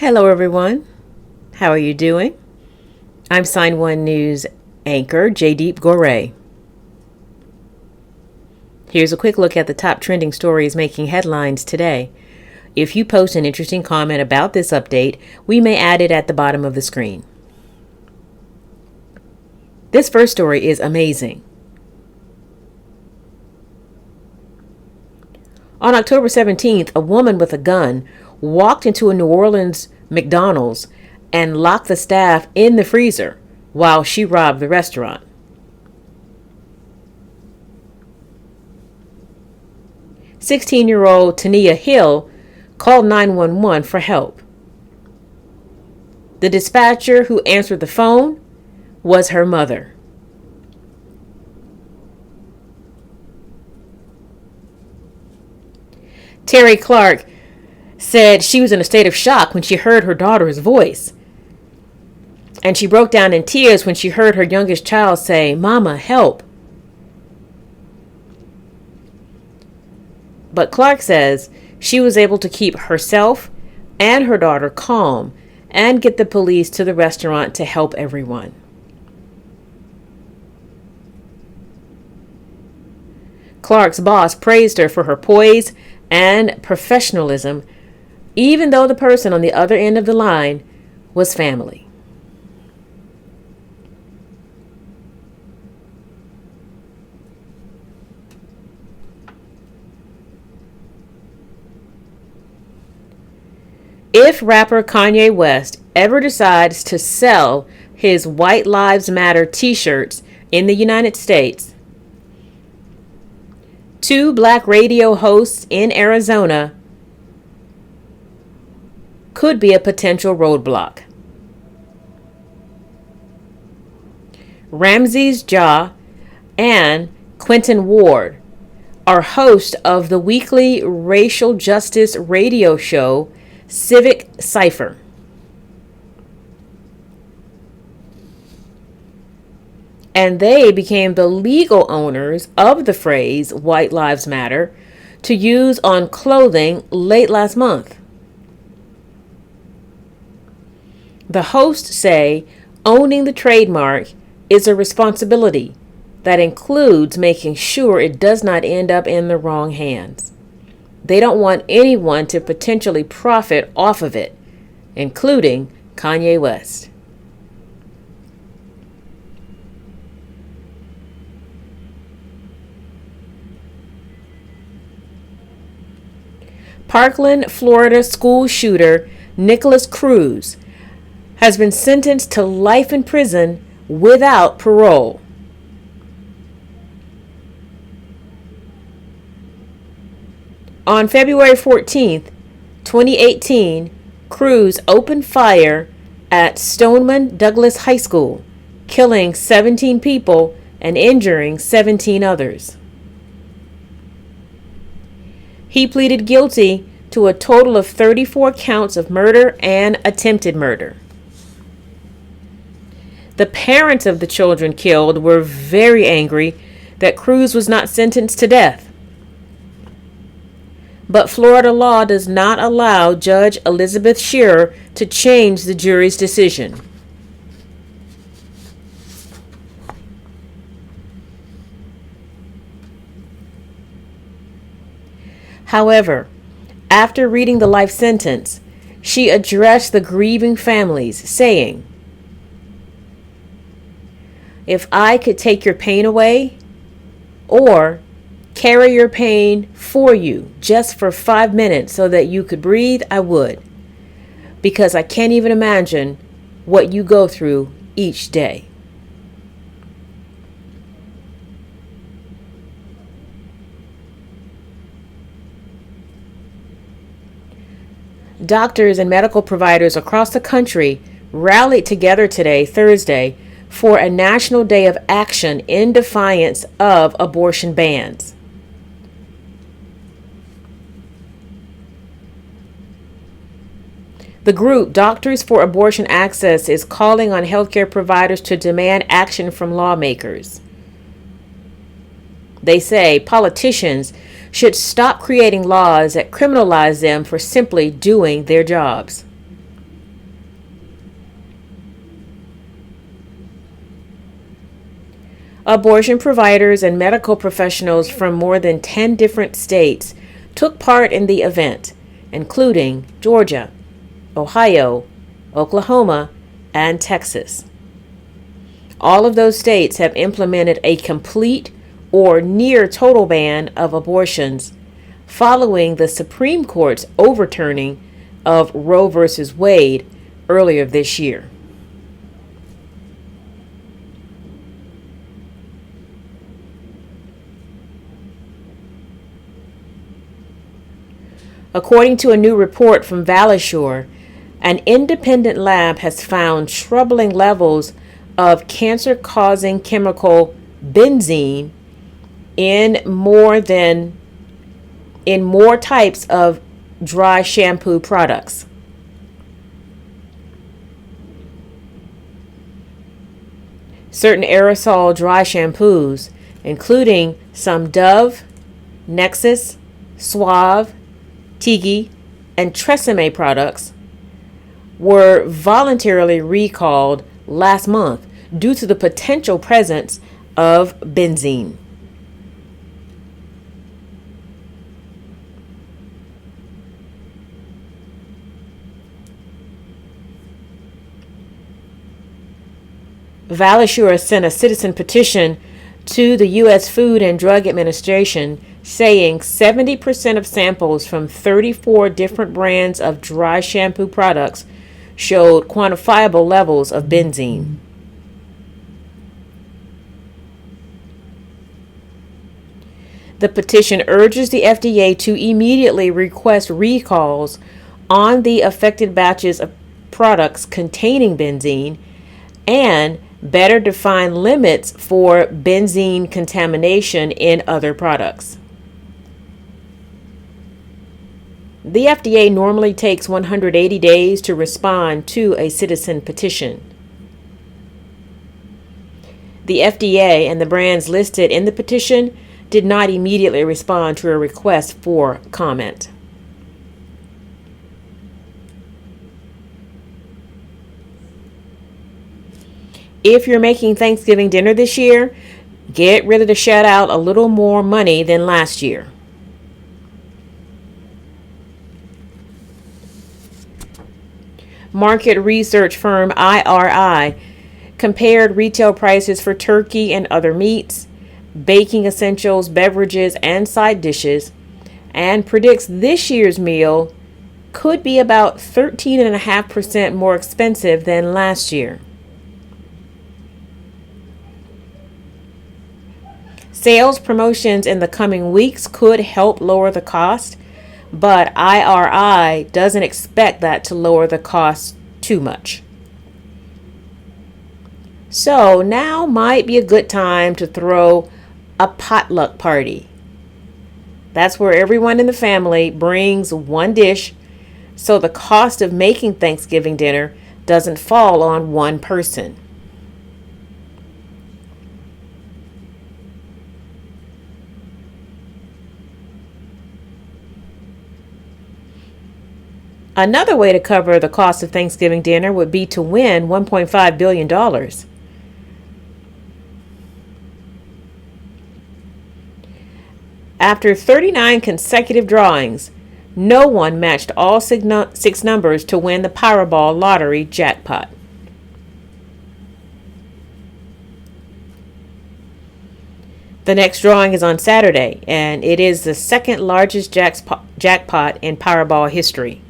Hello, everyone. How are you doing? I'm Sign1News anchor Jaydeep Gore. Here's a quick look at the top trending stories making headlines today. If you post an interesting comment about this update, we may add it at the bottom of the screen. This first story is amazing. On October 17th, a woman with a gun walked into a New Orleans McDonald's and locked the staff in the freezer while she robbed the restaurant. "16-year-old Tania Hill called 911 for help. The dispatcher who answered the phone was her mother. Terry Clark said she was in a state of shock when she heard her daughter's voice. And she broke down in tears when she heard her youngest child say, "Mama, help." But Clark says she was able to keep herself and her daughter calm and get the police to the restaurant to help everyone. Clark's boss praised her for her poise and professionalism, even though the person on the other end of the line was family. If rapper Kanye West ever decides to sell his White Lives Matter t-shirts in the United States, 2 black radio hosts in Arizona could be a potential roadblock. Ramses Ja and Quentin Ward are hosts of the weekly racial justice radio show Civic Cipher. And they became the legal owners of the phrase White Lives Matter to use on clothing late last month. The hosts say owning the trademark is a responsibility that includes making sure it does not end up in the wrong hands. They don't want anyone to potentially profit off of it, including Kanye West. Parkland, Florida school shooter Nikolas Cruz has been sentenced to life in prison without parole. On February 14th, 2018, Cruz opened fire at Stoneman Douglas High School, killing 17 people and injuring 17 others. He pleaded guilty to a total of 34 counts of murder and attempted murder. The parents of the children killed were very angry that Cruz was not sentenced to death. But Florida law does not allow Judge Elizabeth Shearer to change the jury's decision. However, after reading the life sentence, she addressed the grieving families, saying, "If I could take your pain away, or carry your pain for you just for 5 minutes so that you could breathe, I would. Because I can't even imagine what you go through each day." Doctors and medical providers across the country rallied together today, Thursday, for a national day of action in defiance of abortion bans. The group Doctors for Abortion Access is calling on healthcare providers to demand action from lawmakers. They say politicians should stop creating laws that criminalize them for simply doing their jobs. Abortion providers and medical professionals from more than 10 different states took part in the event, including Georgia, Ohio, Oklahoma, and Texas. All of those states have implemented a complete or near total ban of abortions following the Supreme Court's overturning of Roe v. Wade earlier this year. According to a new report from Valashore, an independent lab has found troubling levels of cancer-causing chemical benzene in more types of dry shampoo products. Certain aerosol dry shampoos, including some Dove, Nexus, Suave, Tigi, and Tresemme products, were voluntarily recalled last month due to the potential presence of benzene. Valashore sent a citizen petition to the U.S. Food and Drug Administration saying 70% of samples from 34 different brands of dry shampoo products showed quantifiable levels of benzene. The petition urges the FDA to immediately request recalls on the affected batches of products containing benzene and better define limits for benzene contamination in other products. The FDA normally takes 180 days to respond to a citizen petition. The FDA and the brands listed in the petition did not immediately respond to a request for comment. If you're making Thanksgiving dinner this year, get ready to shell out a little more money than last year. Market research firm IRI compared retail prices for turkey and other meats, baking essentials, beverages, and side dishes, and predicts this year's meal could be about 13.5% more expensive than last year. Sales promotions in the coming weeks could help lower the cost, but IRI doesn't expect that to lower the cost too much. So now might be a good time to throw a potluck party. That's where everyone in the family brings one dish, so the cost of making Thanksgiving dinner doesn't fall on one person. Another way to cover the cost of Thanksgiving dinner would be to win $1.5 billion. After 39 consecutive drawings, no one matched all six numbers to win the Powerball lottery jackpot. The next drawing is on Saturday, and it is the second largest jackpot in Powerball history.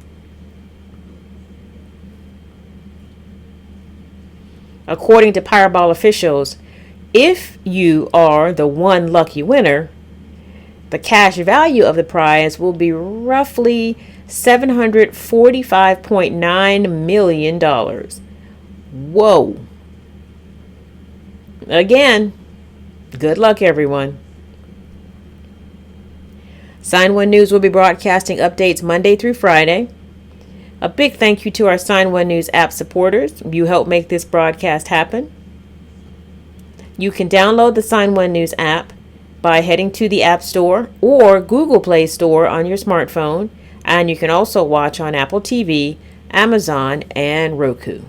According to Powerball officials, if you are the one lucky winner, the cash value of the prize will be roughly $745.9 million. Whoa. Again, good luck, everyone. Sign1News will be broadcasting updates Monday through Friday. A big thank you to our Sign1News app supporters. You help make this broadcast happen. You can download the Sign1News app by heading to the App Store or Google Play Store on your smartphone, and you can also watch on Apple TV, Amazon, and Roku.